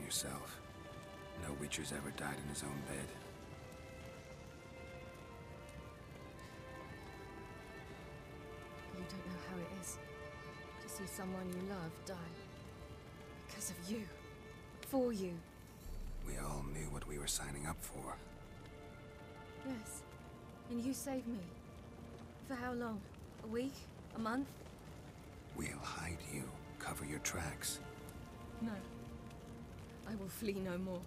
yourself. No Witcher's ever died in his own bed. You don't know how it is to see someone you love die. Because of you. For you. We all knew what we were signing up for. Yes. And you saved me. For how long? A week? A month? We'll hide you. Cover your tracks. No. I will flee no more.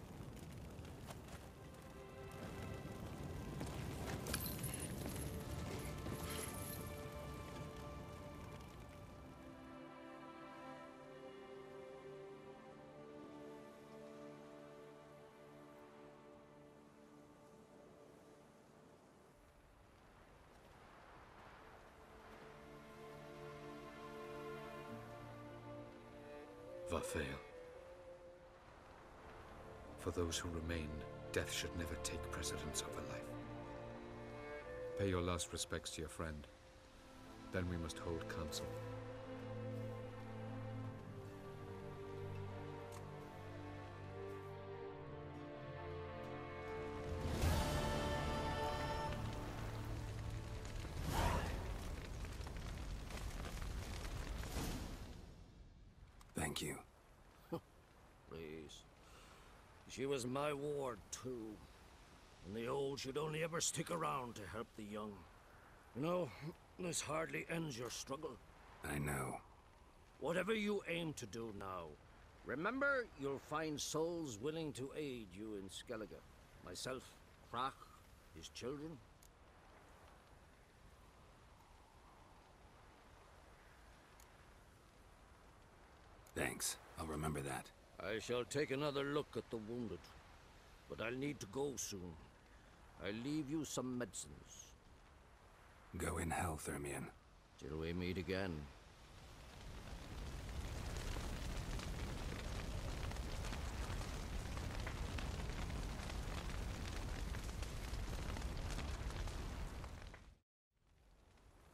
Vafail. For those who remain, death should never take precedence over life. Pay your last respects to your friend. Then we must hold council. Thank you. Please. She was my ward, too. And the old should only ever stick around to help the young. You know, this hardly ends your struggle. I know. Whatever you aim to do now, remember you'll find souls willing to aid you in Skellige. Myself, Crach, his children. Thanks. I'll remember that. I shall take another look at the wounded. But I'll need to go soon. I'll leave you some medicines. Go in health, Emhyr. Till we meet again.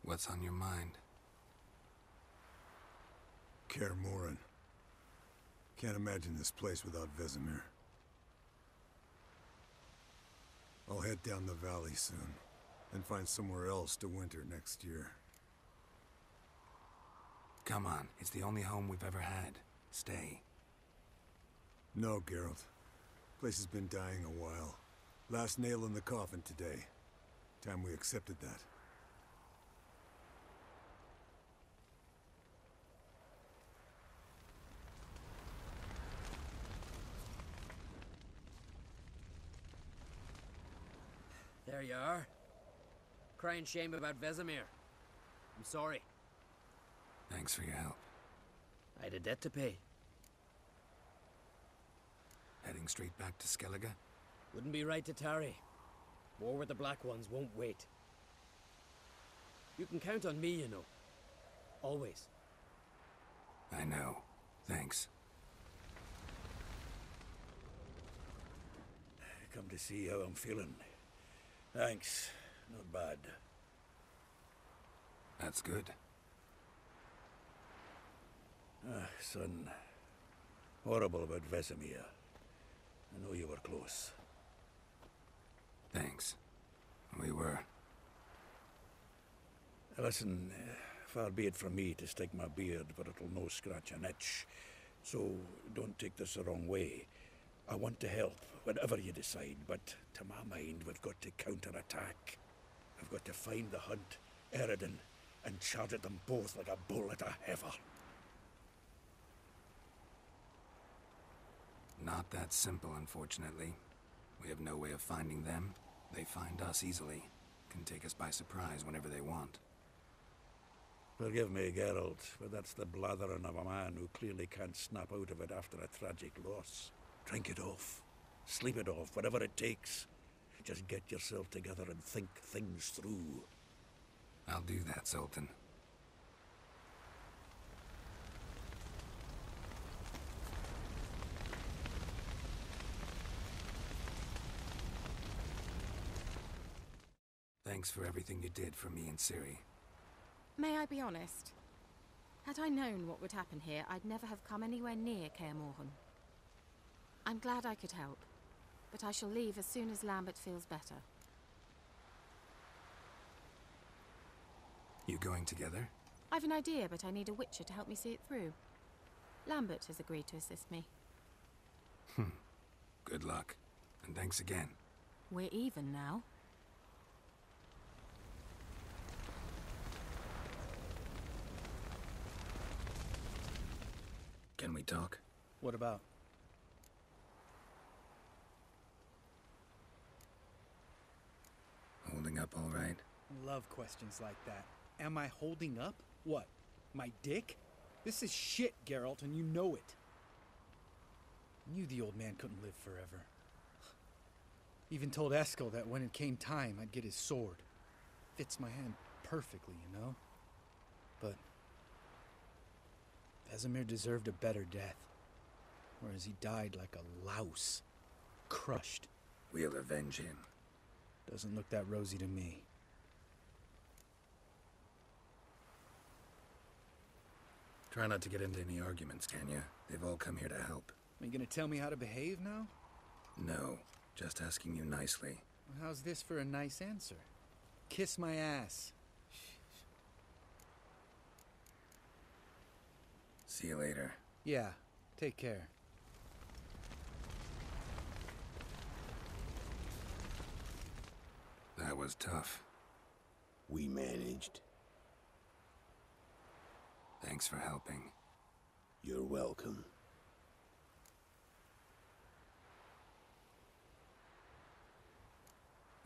What's on your mind? Kaer Morhen. Can't imagine this place without Vesemir. I'll head down the valley soon, and find somewhere else to winter next year. Come on, it's the only home we've ever had. Stay. No, Geralt. Place has been dying a while. Last nail in the coffin today. Time we accepted that. There you are. Crying shame about Vesemir. I'm sorry. Thanks for your help. I had a debt to pay. Heading straight back to Skellige? Wouldn't be right to tarry. War with the Black Ones won't wait. You can count on me, you know. Always. I know. Thanks. Come to see how I'm feeling. Thanks. Not bad. That's good. Son. Horrible about Vesemir. I know you were close. Thanks. We were. Listen, far be it from me to stick my beard, but it'll no scratch an itch. So don't take this the wrong way. I want to help, whatever you decide, but to my mind, we've got to counterattack. We've got to find the hunt, Eredin, and charge at them both like a bull at a heifer. Not that simple, unfortunately. We have no way of finding them. They find us easily. Can take us by surprise whenever they want. Forgive me, Geralt, but that's the blathering of a man who clearly can't snap out of it after a tragic loss. Drink it off. Sleep it off, whatever it takes. Just get yourself together and think things through. I'll do that, Sultan. Thanks for everything you did for me and Ciri. May I be honest? Had I known what would happen here, I'd never have come anywhere near Kaer Morhen. I'm glad I could help, but I shall leave as soon as Lambert feels better. You going together? I've an idea, but I need a witcher to help me see it through. Lambert has agreed to assist me. Good luck, and thanks again. We're even now. Can we talk? What about? Holding up all right? Love questions like that. Am I holding up? What? My dick? This is shit, Geralt, and you know it. Knew the old man couldn't live forever. Even told Eskel that when it came time, I'd get his sword. Fits my hand perfectly, you know? But Vesemir deserved a better death. Whereas he died like a louse. Crushed. We'll avenge him. Doesn't look that rosy to me. Try not to get into any arguments, can you? They've all come here to help. Are you gonna tell me how to behave now? No, just asking you nicely. Well, how's this for a nice answer? Kiss my ass. See you later. Yeah, take care. That was tough. We managed. Thanks for helping. You're welcome.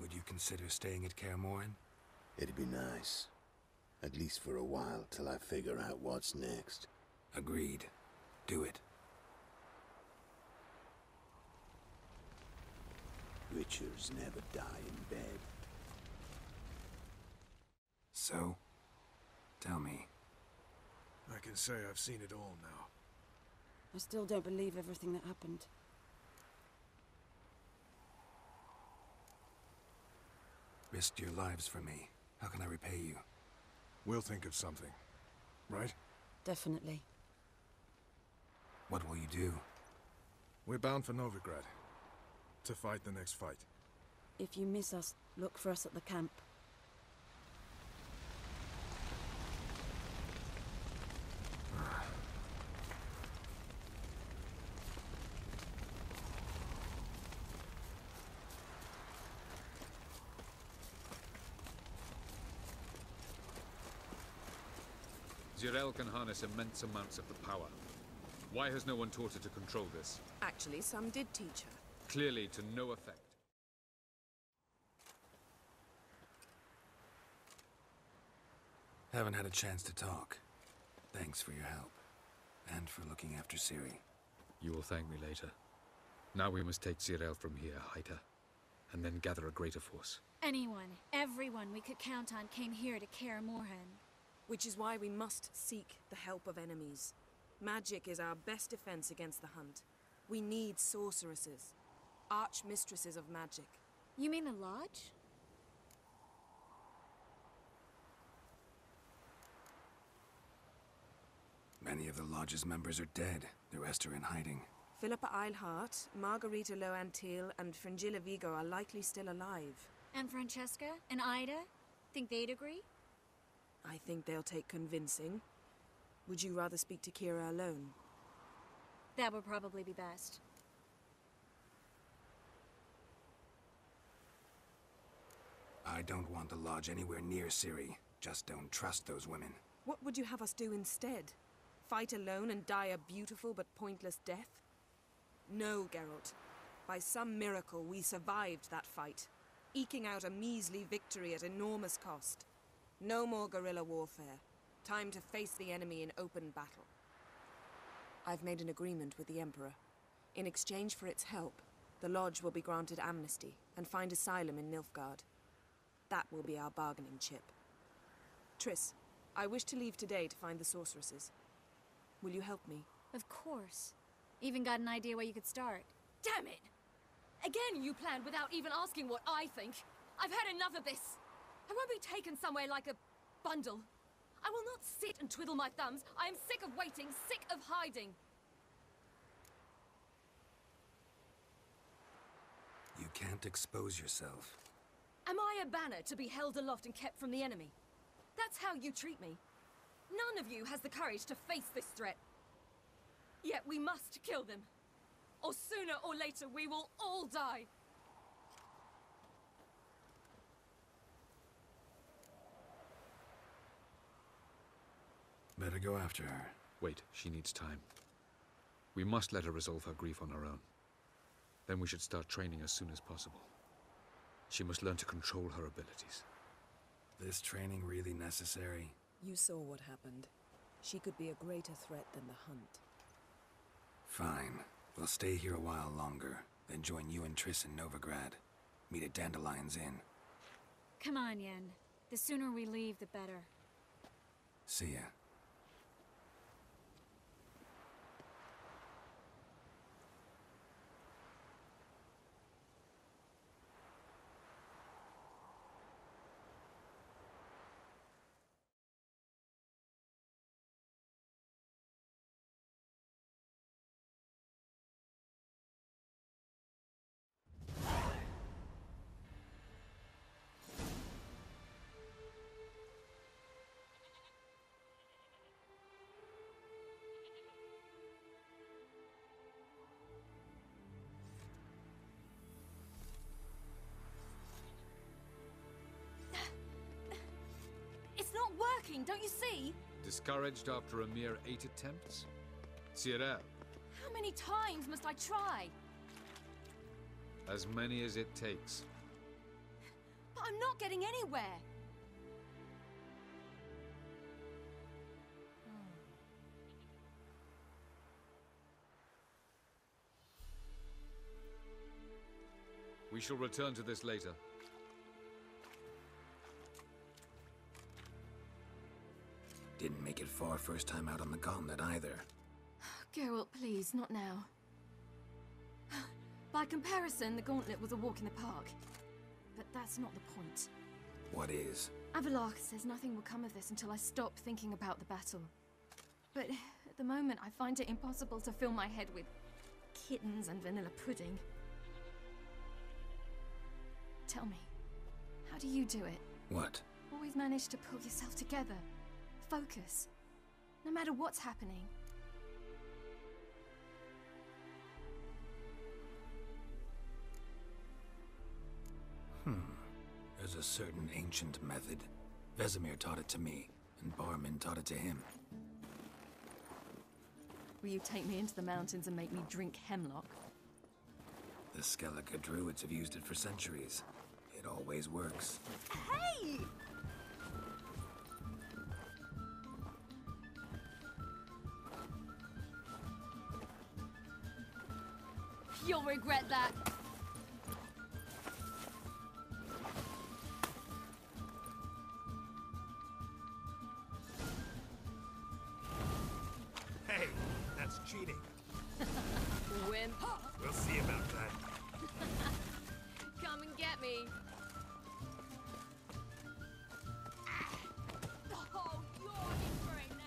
Would you consider staying at Kaer Morhen? It'd be nice. At least for a while, till I figure out what's next. Agreed. Do it. Witchers never die in bed. So? Tell me. I can say I've seen it all now. I still don't believe everything that happened. Risked your lives for me. How can I repay you? We'll think of something. Right? Definitely. What will you do? We're bound for Novigrad. To fight the next fight. If you miss us, look for us at the camp. Geralt can harness immense amounts of the power. Why has no one taught her to control this? Actually, some did teach her. Clearly to no effect. Haven't had a chance to talk. Thanks for your help. And for looking after Ciri. You will thank me later. Now we must take Geralt from here, hide her, and then gather a greater force. Anyone, everyone we could count on came here to Kaer Morhen. Which is why we must seek the help of enemies. Magic is our best defense against the hunt. We need sorceresses. Archmistresses of magic. You mean the Lodge? Many of the Lodge's members are dead. The rest are in hiding. Philippa Eilhart, Margarita Loantil, and Fringilla Vigo are likely still alive. And Francesca? And Ida? Think they'd agree? I think they'll take convincing. Would you rather speak to Kira alone? That would probably be best. I don't want the Lodge anywhere near Ciri. Just don't trust those women. What would you have us do instead? Fight alone and die a beautiful but pointless death? No, Geralt. By some miracle, we survived that fight, eking out a measly victory at enormous cost. No more guerrilla warfare. Time to face the enemy in open battle. I've made an agreement with the Emperor. In exchange for its help, the Lodge will be granted amnesty and find asylum in Nilfgaard. That will be our bargaining chip. Triss, I wish to leave today to find the sorceresses. Will you help me? Of course. Even got an idea where you could start. Damn it! Again you planned without even asking what I think. I've had enough of this. I won't be taken somewhere like a bundle. I will not sit and twiddle my thumbs. I am sick of waiting, sick of hiding. can't expose yourself. Am I a banner to be held aloft and kept from the enemy? That's how you treat me. None of you has the courage to face this threat. Yet we must kill them. Or sooner or later we will all die. Better go after her. Wait, she needs time. We must let her resolve her grief on her own. Then we should start training as soon as possible. She must learn to control her abilities. This training really necessary? You saw what happened. She could be a greater threat than the hunt. Fine. We'll stay here a while longer, then join you and Triss in Novigrad. Meet at Dandelion's Inn. Come on, Yen. The sooner we leave, the better. See ya. It's not working, don't you see? Discouraged after a mere 8 attempts? Ciri, How many times must I try? as many as it takes. But I'm not getting anywhere. We shall return to this later. Didn't make it far first time out on the gauntlet either. Geralt, please, not now. By comparison, the gauntlet was a walk in the park. But that's not the point. What is? Avalach says nothing will come of this until I stop thinking about the battle. But at the moment, I find it impossible to fill my head with kittens and vanilla pudding. Tell me, how do you do it? What? Always manage to pull yourself together. Focus. No matter what's happening. There's a certain ancient method. Vesemir taught it to me, and Barman taught it to him. Will you take me into the mountains and make me drink hemlock? The Skellige druids have used it for centuries. It always works. Hey! You'll regret that. Hey, that's cheating. Wimp. We'll see about that. Come and get me. Oh, you're in for it now.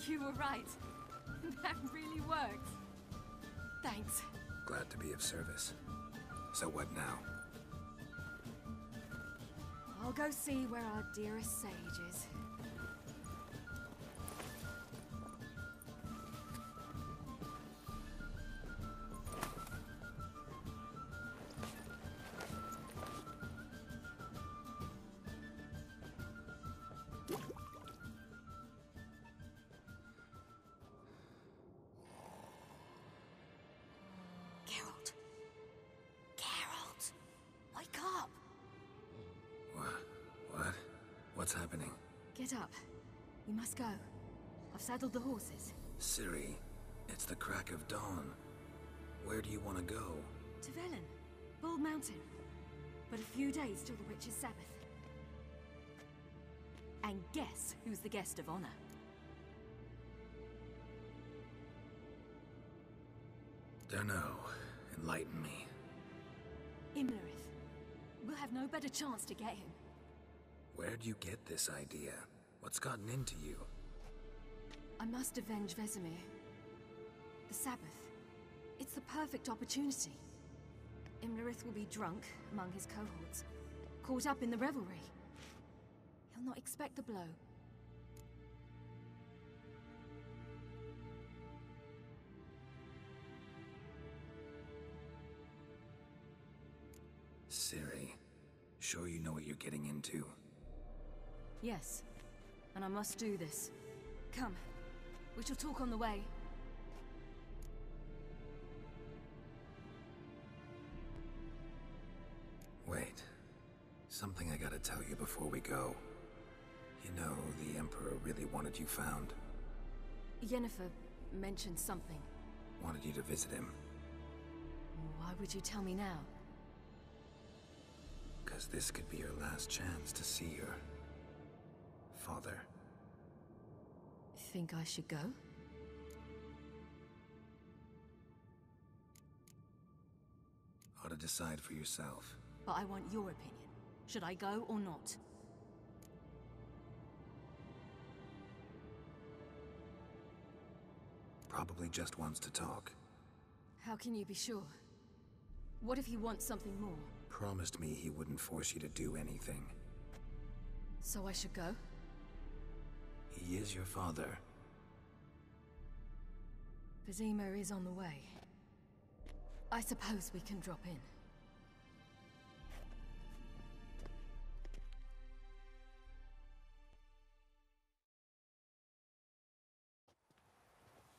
You were right. That really worked. Thanks. Glad to be of service. So what now? I'll go see where our dearest sage is. Geralt. Geralt! Wake up! What? What's happening? Get up. We must go. I've saddled the horses. Ciri, it's the crack of dawn. Where do you want to go? To Velen. Bald Mountain. But a few days till the Witch's Sabbath. And guess who's the guest of honor? Dunno. Enlighten me. Emhyr. We'll have no better chance to get him. Where'd you get this idea? What's gotten into you? I must avenge Vesemir. The Sabbath. It's the perfect opportunity. Emhyr will be drunk among his cohorts, caught up in the revelry. He'll not expect the blow. Ciri, sure you know what you're getting into? Yes, and I must do this. Come, we shall talk on the way. Wait. Something I gotta tell you before we go. You know, the Emperor really wanted you found. Yennefer mentioned something. Wanted you to visit him. Why would you tell me now? Because this could be your last chance to see your father. Think I should go? Ought to decide for yourself. But I want your opinion. Should I go or not? Probably just wants to talk. How can you be sure? What if he wants something more? Promised me he wouldn't force you to do anything. So I should go? He is your father. Vesemir is on the way. I suppose we can drop in.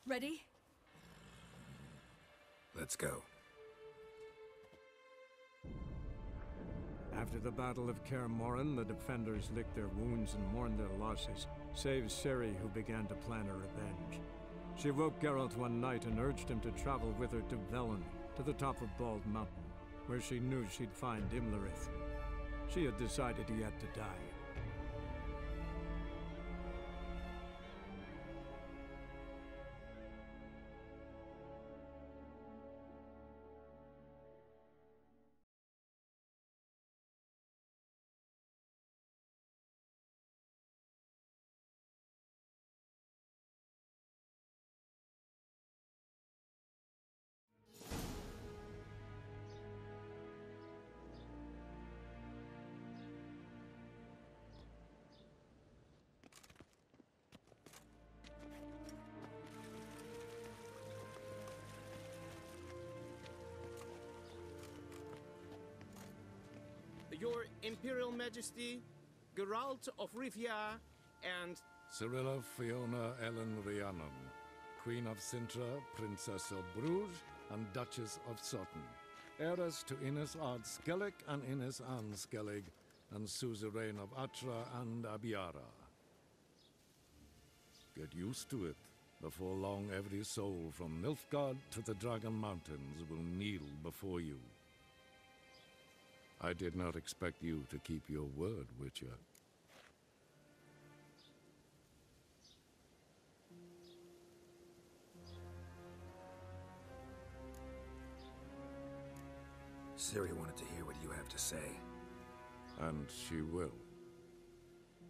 Ready? Let's go. After the Battle of Kaer Morhen, the defenders licked their wounds and mourned their losses, save Ciri, who began to plan a revenge. She woke Geralt one night and urged him to travel with her to Velen, to the top of Bald Mountain, where she knew she'd find Emhyr. She had decided he had to die. Your Imperial Majesty, Geralt of Rivia, and... Cirilla Fiona Ellen Rhiannon, Queen of Sintra, Princess of Bruges, and Duchess of Sutton, heiress to Innes Ard Skellig and Innes Anne Skellig, and suzerain of Atra and Abiara. Get used to it. Before long, every soul from Nilfgaard to the Dragon Mountains will kneel before you. I did not expect you to keep your word, Witcher. Ciri wanted to hear what you have to say. And she will.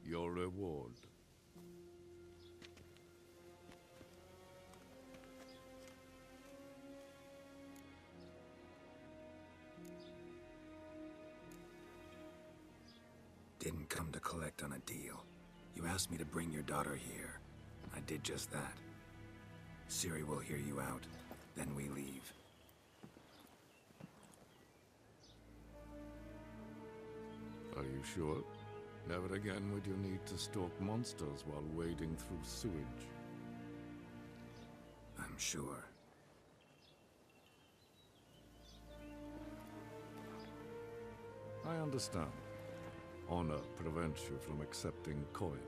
Your reward. didn't come to collect on a deal. You asked me to bring your daughter here. I did just that. Ciri will hear you out, then we leave. Are you sure? Never again would you need to stalk monsters while wading through sewage. I'm sure. I understand. Honor prevents you from accepting coin.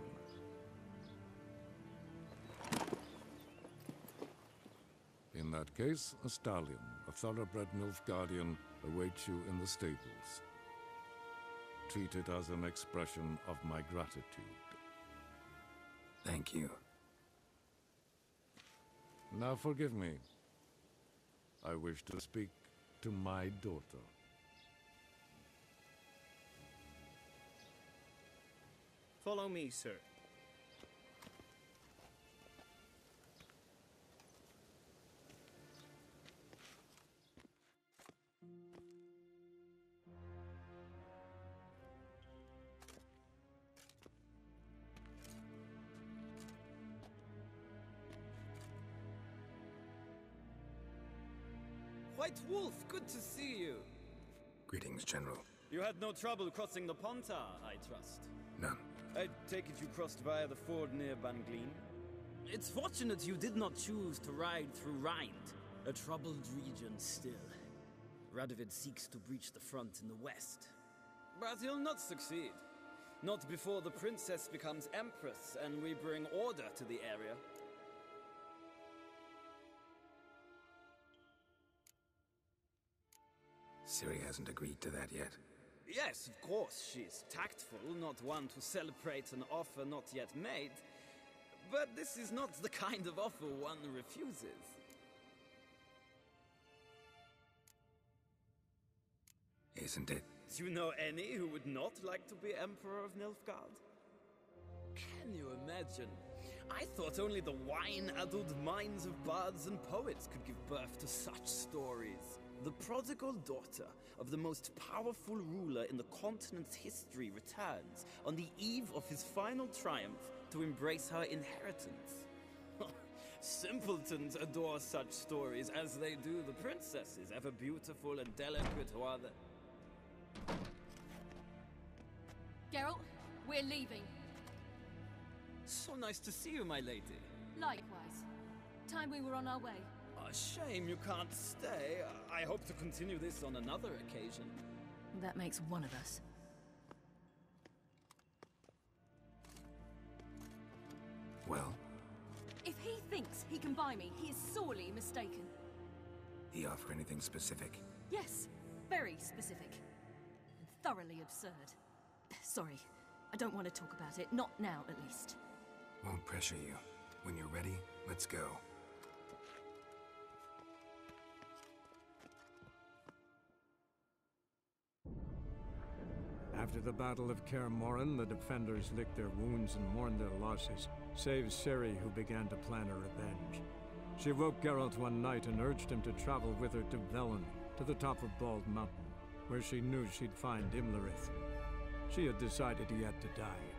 In that case, a stallion, a thoroughbred Nilfgaardian, awaits you in the stables. Treat it as an expression of my gratitude. Thank you. Now forgive me. I wish to speak to my daughter. Follow me, sir. White Wolf, good to see you. Greetings, General. You had no trouble crossing the Pontar, I trust. None. I take it you crossed via the ford near Banglin? It's fortunate you did not choose to ride through Rind, a troubled region still. Radovid seeks to breach the front in the west. But he'll not succeed. Not before the princess becomes empress and we bring order to the area. Ciri hasn't agreed to that yet. Yes, of course, she's tactful, not one to celebrate an offer not yet made. But this is not the kind of offer one refuses. Isn't it? Do you know any who would not like to be Emperor of Nilfgaard? Can you imagine? I thought only the wine-addled minds of bards and poets could give birth to such stories. The prodigal daughter of the most powerful ruler in the continent's history returns on the eve of his final triumph to embrace her inheritance. Simpletons adore such stories as they do the princesses, ever beautiful and delicate who are the... Geralt, we're leaving. So nice to see you, my lady. Likewise. Time we were on our way. A shame you can't stay. I hope to continue this on another occasion. That makes one of us. Well? If he thinks he can buy me, he is sorely mistaken. He offer anything specific? Yes, very specific. And thoroughly absurd. Sorry, I don't want to talk about it. Not now, at least. Won't pressure you. When you're ready, let's go. After the Battle of Kaer Morhen, the defenders licked their wounds and mourned their losses, save Ciri, who began to plan a revenge. She woke Geralt one night and urged him to travel with her to Velen, to the top of Bald Mountain, where she knew she'd find Imlerith. She had decided he had to die.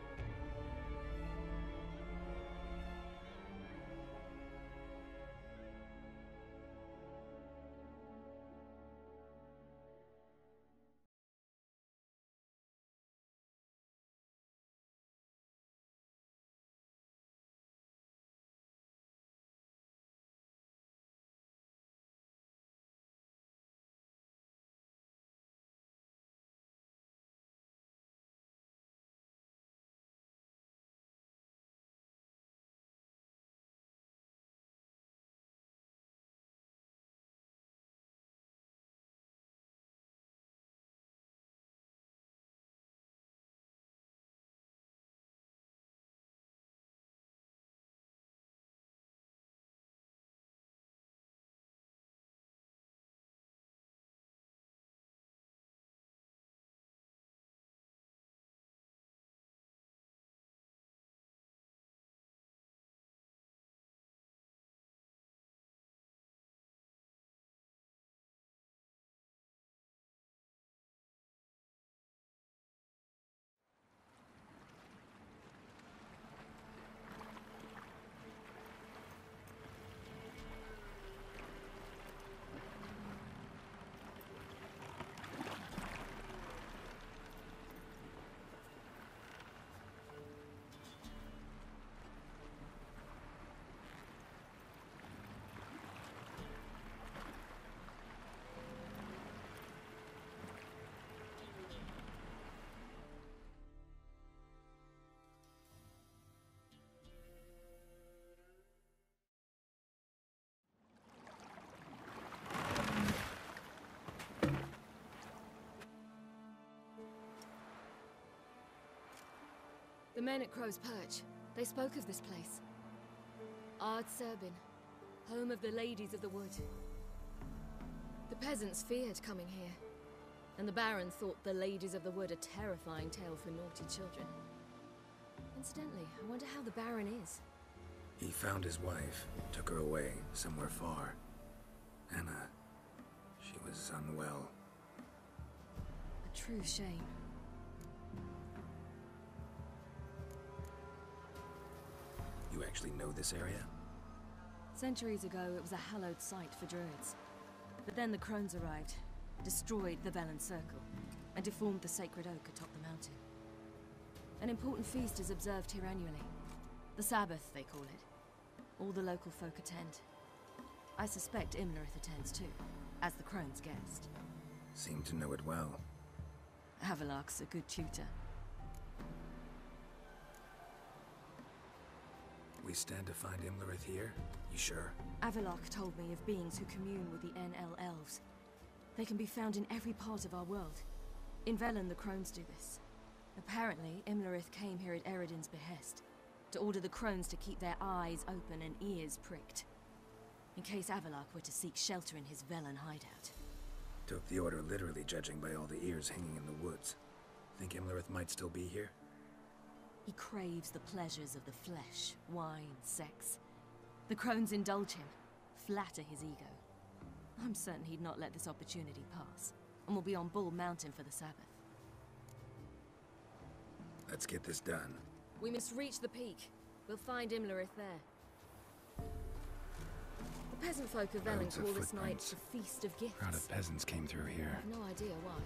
men at Crow's Perch, they spoke of this place. Ard Serbin, home of the Ladies of the Wood. The peasants feared coming here, and the Baron thought the Ladies of the Wood a terrifying tale for naughty children. Incidentally, I wonder how the Baron is. He found his wife, took her away, somewhere far. Anna, she was unwell. A true shame. You actually know this area? Centuries ago, it was a hallowed site for druids. But then the crones arrived, destroyed the Velen Circle, and deformed the sacred oak atop the mountain. An important feast is observed here annually. The Sabbath, they call it. All the local folk attend. I suspect Imlerith attends too, as the crone's guest. Seem to know it well. Avalok's a good tutor. We stand to find Imlerith here? You sure? Avalok told me of beings who commune with the NL elves. They can be found in every part of our world. In Velen, the crones do this. Apparently, Imlerith came here at Eredin's behest, to order the crones to keep their eyes open and ears pricked, in case Avalok were to seek shelter in his Velen hideout. Took the order literally, judging by all the ears hanging in the woods. Think Imlerith might still be here? He craves the pleasures of the flesh, wine, sex. The crones indulge him, flatter his ego. I'm certain he'd not let this opportunity pass, and will be on Bull Mountain for the Sabbath. Let's get this done. We must reach the peak. We'll find Imlerith there. The peasant folk of Velen call this night the Feast of Gifts. Crowd of peasants came through here. I have no idea why.